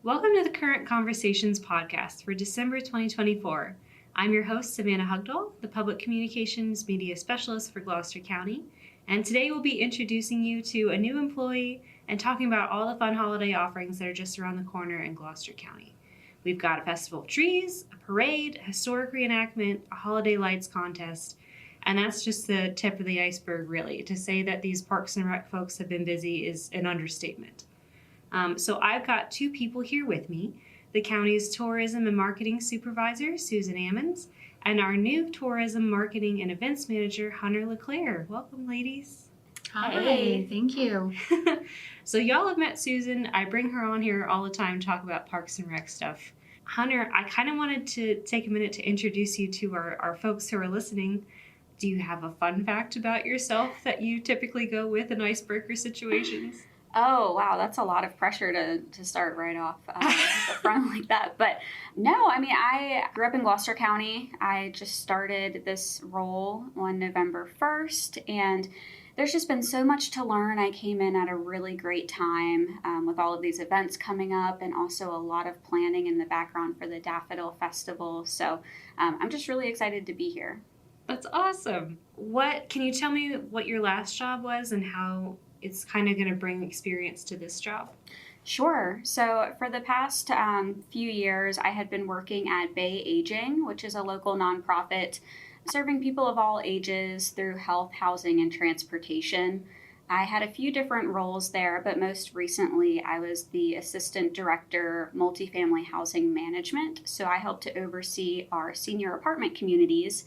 Welcome to the Current Conversations podcast for December 2024. I'm your host, Savannah Hugdahl, the Public Communications Media Specialist for Gloucester County, and today we'll be introducing you to a new employee and talking about all the fun holiday offerings that are just around the corner in Gloucester County. We've got a festival of trees, a parade, a historic reenactment, a holiday lights contest, and that's just the tip of the iceberg, really. To say that these Parks and Rec folks have been busy is an understatement. So I've got two people here with me, the county's tourism and marketing supervisor, Susan Ammons, and our new tourism marketing and events manager, Hunter LeClaire. Welcome, ladies. Hi, Hey. thank you. So y'all have met Susan. I bring her on here all the time to talk about Parks and Rec stuff. Hunter, I kind of wanted to take a minute to introduce you to our folks who are listening. Do you have a fun fact about yourself that you typically go with in icebreaker situations? Oh, wow, that's a lot of pressure to start right off the front like that. But no, I grew up in Gloucester County. I just started this role on November 1st, and there's just been so much to learn. I came in at a really great time with all of these events coming up and also a lot of planning in the background for the Daffodil Festival. So I'm just really excited to be here. That's awesome. Can you tell me what your last job was and how it's kind of going to bring experience to this job? Sure. So for the past few years, I had been working at Bay Aging, which is a local nonprofit serving people of all ages through health, housing, and transportation. I had a few different roles there, but most recently I was the Assistant Director, Multifamily Housing Management. So I helped to oversee our senior apartment communities,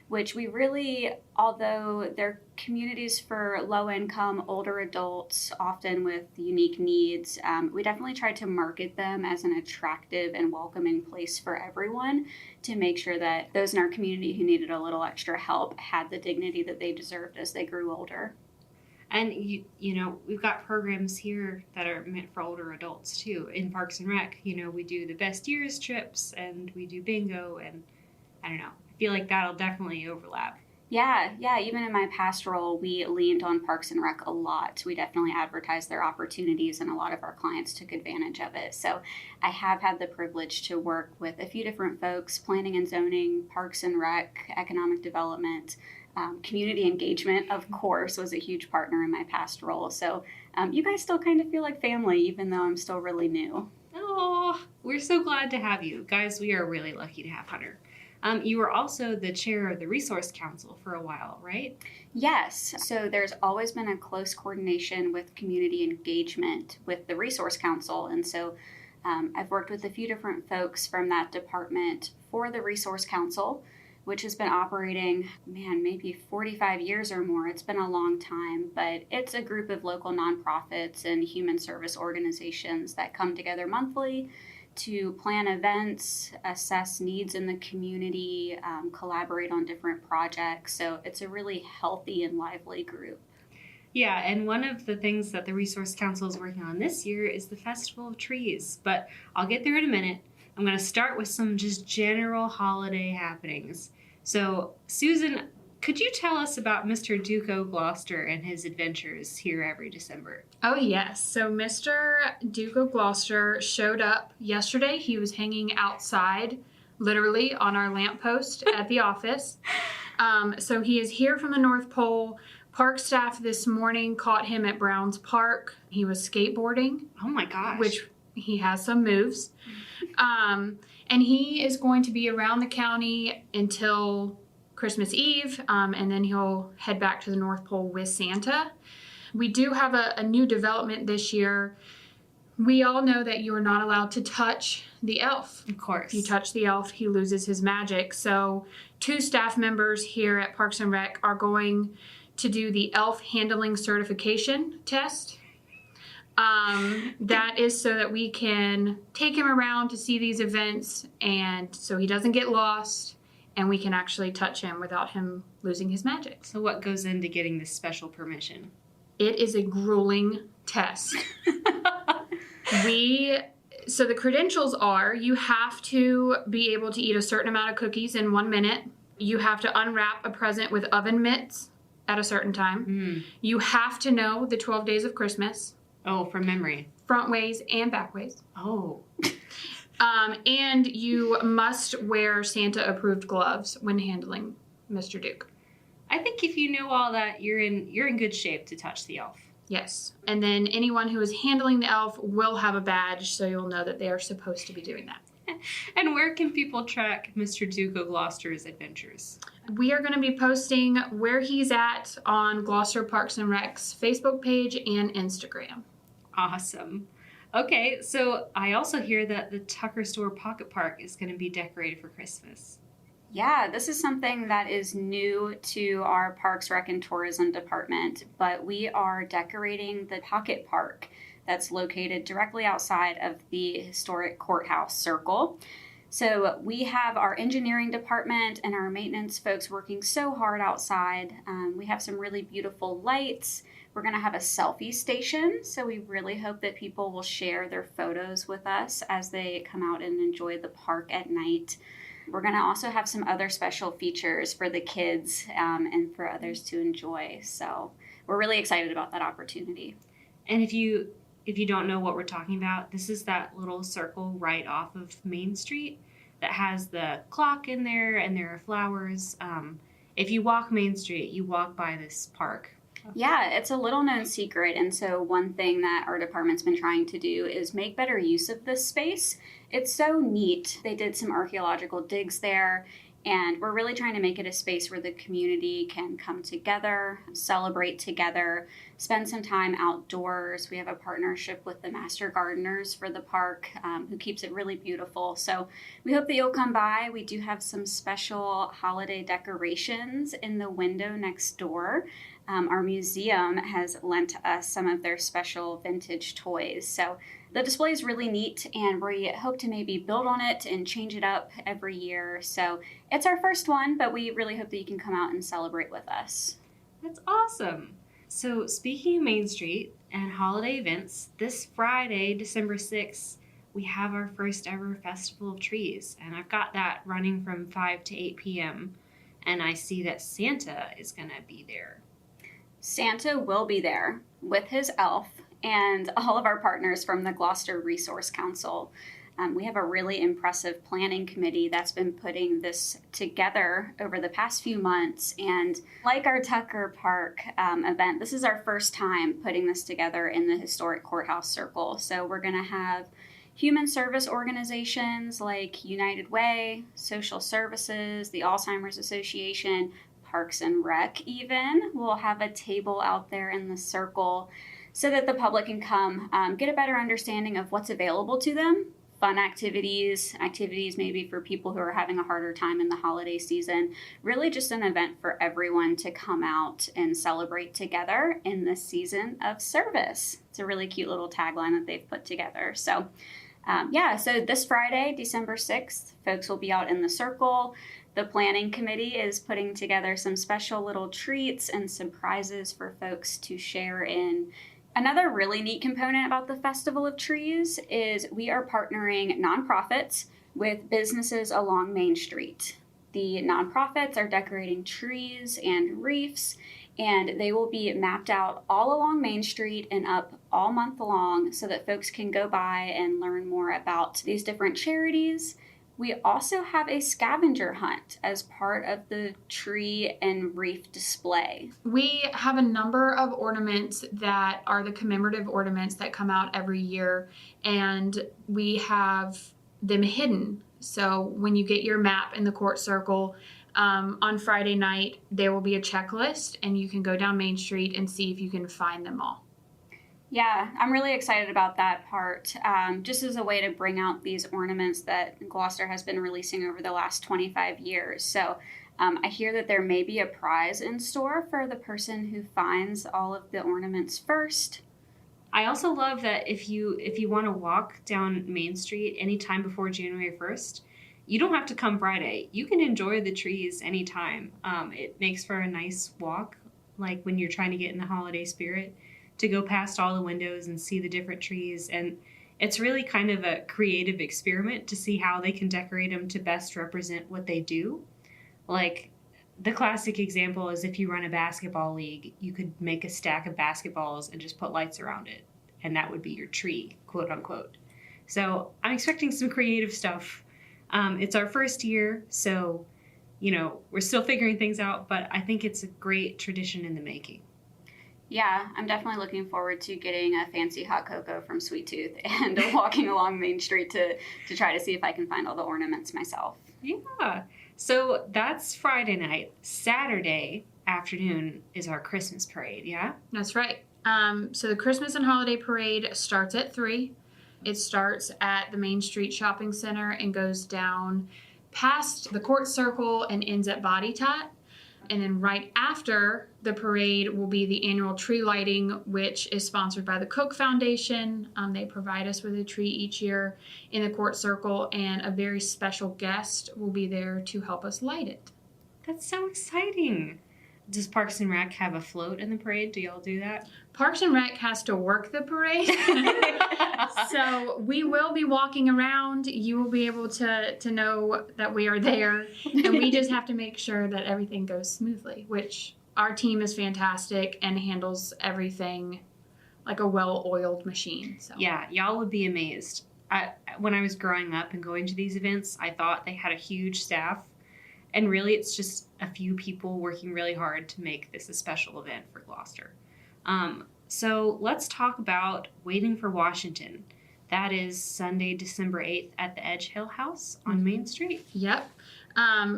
which we really, although they're communities for low-income, older adults, often with unique needs, we definitely tried to market them as an attractive and welcoming place for everyone to make sure that those in our community who needed a little extra help had the dignity that they deserved as they grew older. And, you know, we've got programs here that are meant for older adults, too. In Parks and Rec, we do the best years trips, and we do bingo, and I don't know. I feel like that'll definitely overlap. Yeah. Even in my past role, we leaned on Parks and Rec a lot. We definitely advertised their opportunities, and a lot of our clients took advantage of it. So I have had the privilege to work with a few different folks, planning and zoning, Parks and Rec, economic development, community engagement, of course, was a huge partner in my past role. So you guys still kind of feel like family, even though I'm still really new. Oh, we're so glad to have you. Guys, we are really lucky to have Hunter. You were also the chair of the Resource Council for a while, right? Yes. So there's always been a close coordination with community engagement with the Resource Council. And so I've worked with a few different folks from that department for the Resource Council, which has been operating, maybe 45 years or more. It's been a long time, but it's a group of local nonprofits and human service organizations that come together monthly to plan events, assess needs in the community, collaborate on different projects. So it's a really healthy and lively group. Yeah, and one of the things that the Resource Council is working on this year is the Festival of Trees. But I'll get there in a minute. I'm going to start with some just general holiday happenings. So, Susan, could you tell us about Mr. Duco Gloucester and his adventures here every December? Oh, yes. So Mr. Duco Gloucester showed up yesterday. He was hanging outside, literally, on our lamppost at the office. So he is here from the North Pole. Park staff this morning caught him at Browns Park. He was skateboarding. Oh, my gosh. Which he has some moves. And he is going to be around the county until Christmas Eve, and then he'll head back to the North Pole with Santa. We do have a new development this year. We all know that you are not allowed to touch the elf. Of course. If you touch the elf, he loses his magic. So 2 staff members here at Parks and Rec are going to do the elf handling certification test. That is so that we can take him around to see these events, and so he doesn't get lost, and we can actually touch him without him losing his magic. So what goes into getting this special permission? It is a grueling test. So the credentials are, you have to be able to eat a certain amount of cookies in 1 minute. You have to unwrap a present with oven mitts at a certain time. You have to know the 12 days of Christmas. Oh, from memory. front ways and back ways. Oh. And you must wear Santa-approved gloves when handling Mr. Duke. I think if you know all that, you're in good shape to touch the elf. Yes. And then anyone who is handling the elf will have a badge, so you'll know that they are supposed to be doing that. And where can people track Mr. Duke of Gloucester's adventures? We are going to be posting where he's at on Gloucester Parks and Rec's Facebook page and Instagram. Awesome. Okay, so I also hear that the Tucker Store Pocket Park is going to be decorated for Christmas. Yeah, this is something that is new to our Parks, Rec, and Tourism department, but we are decorating the Pocket Park that's located directly outside of the historic Courthouse Circle. So we have our engineering department and our maintenance folks working so hard outside. We have some really beautiful lights. We're going to have a selfie station, so we really hope that people will share their photos with us as they come out and enjoy the park at night. We're going to also have some other special features for the kids and for others to enjoy. So we're really excited about that opportunity. And if you don't know what we're talking about, this is that little circle right off of Main Street that has the clock in there and there are flowers. If you walk Main Street, you walk by this park. Yeah, it's a little known secret. And so one thing that our department's been trying to do is make better use of this space. It's so neat. They did some archaeological digs there, and we're really trying to make it a space where the community can come together, celebrate together, spend some time outdoors. We have a partnership with the Master Gardeners for the park, who keeps it really beautiful. So we hope that you'll come by. We do have some special holiday decorations in the window next door. Our museum has lent us some of their special vintage toys. So the display is really neat, and we hope to maybe build on it and change it up every year. So it's our first one, but we really hope that you can come out and celebrate with us. That's awesome. So speaking of Main Street and holiday events, this Friday, December 6th, we have our first ever Festival of Trees. And I've got that running from 5 to 8 p.m. And I see that Santa is going to be there. Santa will be there with his elf and all of our partners from the Gloucester Resource Council. We have a really impressive planning committee that's been putting this together over the past few months. And like our Tucker Park event, this is our first time putting this together in the historic Courthouse Circle. So we're going to have human service organizations like United Way, Social Services, the Alzheimer's Association, Parks and Rec even. We'll have a table out there in the circle so that the public can come get a better understanding of what's available to them. Fun activities maybe for people who are having a harder time in the holiday season. Really just an event for everyone to come out and celebrate together in this season of service. It's a really cute little tagline that they've put together. So so this Friday, December 6th, folks will be out in the circle. The planning committee is putting together some special little treats and some prizes for folks to share in. Another really neat component about the Festival of Trees is we are partnering nonprofits with businesses along Main Street. The nonprofits are decorating trees and wreaths, and they will be mapped out all along Main Street and up all month long so that folks can go by and learn more about these different charities. We also have a scavenger hunt as part of the tree and wreath display. We have a number of ornaments that are the commemorative ornaments that come out every year, and we have them hidden. So when you get your map in the court circle, on Friday night, there will be a checklist, and you can go down Main Street and see if you can find them all. Yeah, I'm really excited about that part, just as a way to bring out these ornaments that Gloucester has been releasing over the last 25 years. So I hear that there may be a prize in store for the person who finds all of the ornaments first. I also love that if you want to walk down Main Street anytime before January 1st, you don't have to come Friday. You can enjoy the trees anytime. It makes for a nice walk, like when you're trying to get in the holiday spirit, to go past all the windows and see the different trees. And it's really kind of a creative experiment to see how they can decorate them to best represent what they do. Like, the classic example is if you run a basketball league, you could make a stack of basketballs and just put lights around it. and that would be your tree, quote unquote. So I'm expecting some creative stuff. It's our first year, so, we're still figuring things out, but I think it's a great tradition in the making. Yeah, I'm definitely looking forward to getting a fancy hot cocoa from Sweet Tooth and walking along Main Street to try to see if I can find all the ornaments myself. Yeah. So that's Friday night. Saturday afternoon is our Christmas parade, yeah? That's right. So the Christmas and Holiday Parade starts at 3. It starts at the Main Street Shopping Center and goes down past the Court Circle and ends at Body Tot. And then right after the parade will be the annual tree lighting, which is sponsored by the Koch Foundation. They provide us with a tree each year in the Court Circle, and a very special guest will be there to help us light it. That's so exciting. Does Parks and Rec have a float in the parade? Do y'all do that? Parks and Rec has to work the parade. So we will be walking around. You will be able to know that we are there. And we just have to make sure that everything goes smoothly, which our team is fantastic and handles everything like a well-oiled machine. So. Yeah, y'all would be amazed. When I was growing up and going to these events, I thought they had a huge staff. And really, it's just a few people working really hard to make this a special event for Gloucester. So let's talk about Waiting for Washington. That is Sunday, December 8th at the Edge Hill House on Main Street. Yep.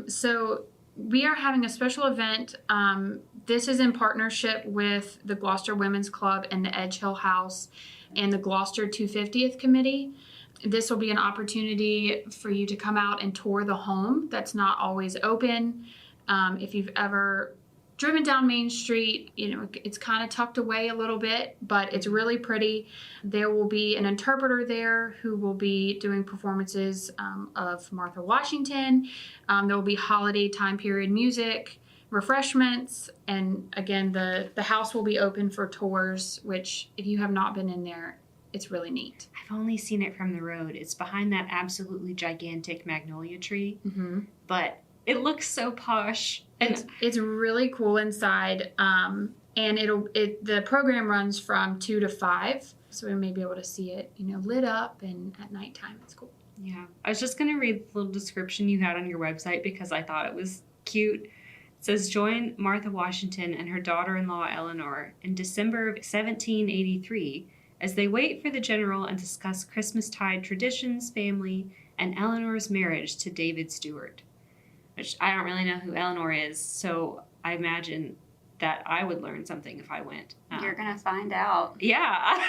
So we are having a special event. This is in partnership with the Gloucester Women's Club and the Edge Hill House and the Gloucester 250th Committee. This will be an opportunity for you to come out and tour the home that's not always open. If you've ever driven down Main Street, it's kind of tucked away a little bit, but it's really pretty. There will be an interpreter there who will be doing performances of Martha Washington. There will be holiday time period music, refreshments, and again, the house will be open for tours, which if you have not been in there, it's really neat. I've only seen it from the road. It's behind that absolutely gigantic magnolia tree, but it looks so posh. And it's really cool inside, and the program runs from 2 to 5, so we may be able to see it, lit up, and at nighttime it's cool. Yeah, I was just gonna read the little description you had on your website because I thought it was cute. It says, join Martha Washington and her daughter-in-law Eleanor in December of 1783 as they wait for the general and discuss Christmastide traditions, family, and Eleanor's marriage to David Stewart. Which I don't really know who Eleanor is, so I imagine that I would learn something if I went. You're going to find out. Yeah,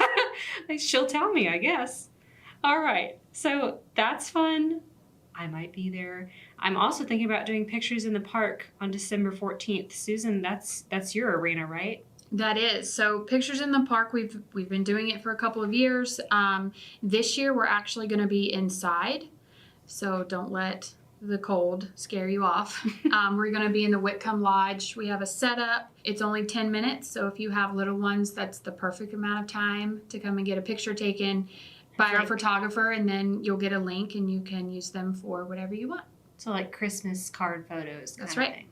she'll tell me, I guess. All right, so that's fun. I might be there. I'm also thinking about doing pictures in the park on December 14th. Susan, that's your arena, right? That is. So Pictures in the Park, we've been doing it for a couple of years. This year we're actually going to be inside, so don't let the cold scare you off. We're going to be in the Whitcomb Lodge. We have a setup. It's only 10 minutes, so if you have little ones, that's the perfect amount of time to come and get a picture taken by our photographer, and then you'll get a link and you can use them for whatever you want. So like Christmas card photos kind That's of right. thing.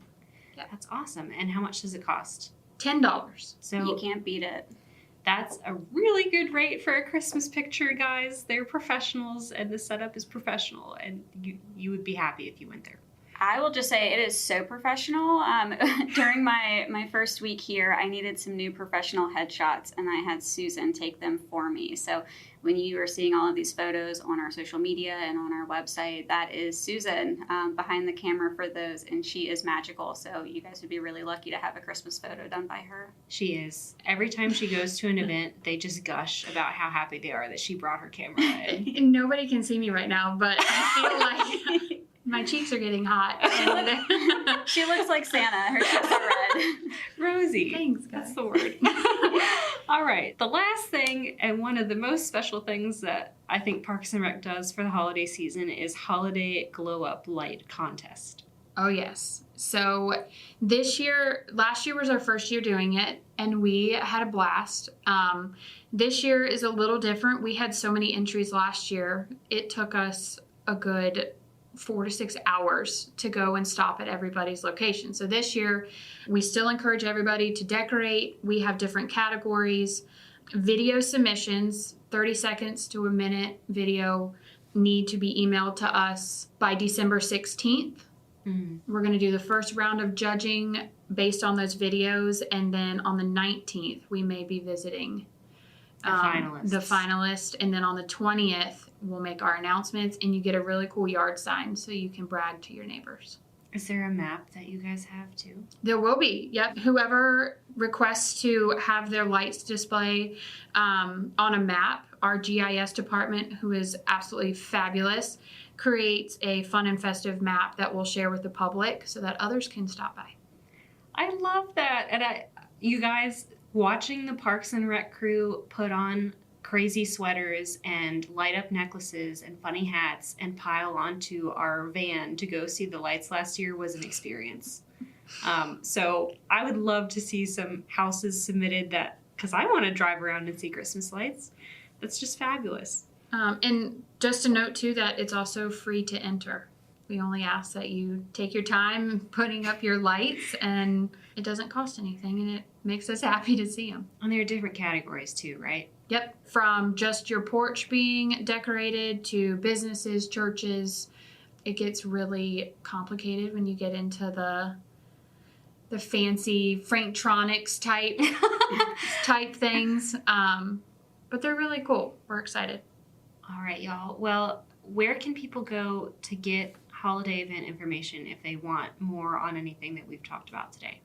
Yeah. That's awesome. And how much does it cost? $10. So You can't beat it. that's a really good rate for a Christmas picture, guys. They're professionals, and the setup is professional, and you would be happy if you went there. I will just say it is so professional. During my first week here, I needed some new professional headshots, and I had Susan take them for me. So when you are seeing all of these photos on our social media and on our website, that is Susan behind the camera for those, and she is magical. So you guys would be really lucky to have a Christmas photo done by her. She is. Every time she goes to an event, they just gush about how happy they are that she brought her camera in. And nobody can see me right now, but I feel like my cheeks are getting hot. She looks like Santa. Her cheeks are red. Rosy. Thanks, guys. That's the word. All right. The last thing, and one of the most special things that I think Parks and Rec does for the holiday season, is Holiday Glo-Up Light Contest. Oh, yes. So last year was our first year doing it, and we had a blast. This year is a little different. We had so many entries last year. It took us a good 4 to 6 hours to go and stop at everybody's location. So this year, we still encourage everybody to decorate. We have different categories. Video submissions, 30 seconds to a minute video, need to be emailed to us by December 16th. We're going to do the first round of judging based on those videos, and then on the 19th, we may be visiting the finalists. And then on the 20th, we'll make our announcements, and you get a really cool yard sign so you can brag to your neighbors. Is there a map that you guys have too? There will be, yep. Whoever requests to have their lights display on a map, our GIS department, who is absolutely fabulous, creates a fun and festive map that we'll share with the public so that others can stop by. I love that. And you guys, watching the Parks and Rec crew put on crazy sweaters and light up necklaces and funny hats and pile onto our van to go see the lights last year was an experience. So I would love to see some houses submitted that, because I want to drive around and see Christmas lights. That's just fabulous. And just a note too that it's also free to enter. We only ask that you take your time putting up your lights, and it doesn't cost anything, and it makes us happy to see them. And there are different categories too, right? Yep, from just your porch being decorated to businesses, churches. It gets really complicated when you get into the fancy Franktronics type things. But they're really cool. We're excited. All right, y'all. Well, where can people go to get holiday event information if they want more on anything that we've talked about today?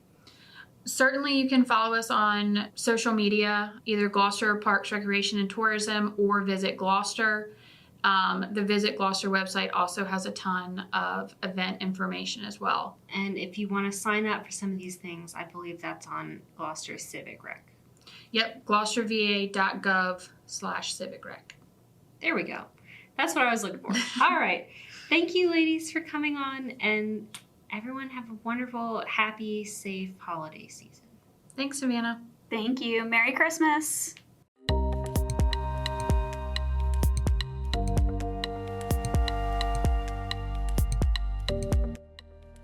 Certainly you can follow us on social media, either Gloucester Parks, Recreation, and Tourism or Visit Gloucester. The Visit Gloucester website also has a ton of event information as well. And if you want to sign up for some of these things, I believe that's on Gloucester Civic Rec. Yep, gloucesterva.gov/civicrec. There we go. That's what I was looking for. All right. Thank you, ladies, for coming on, and everyone have a wonderful, happy, safe holiday season. Thanks, Savannah. Thank you. Merry Christmas.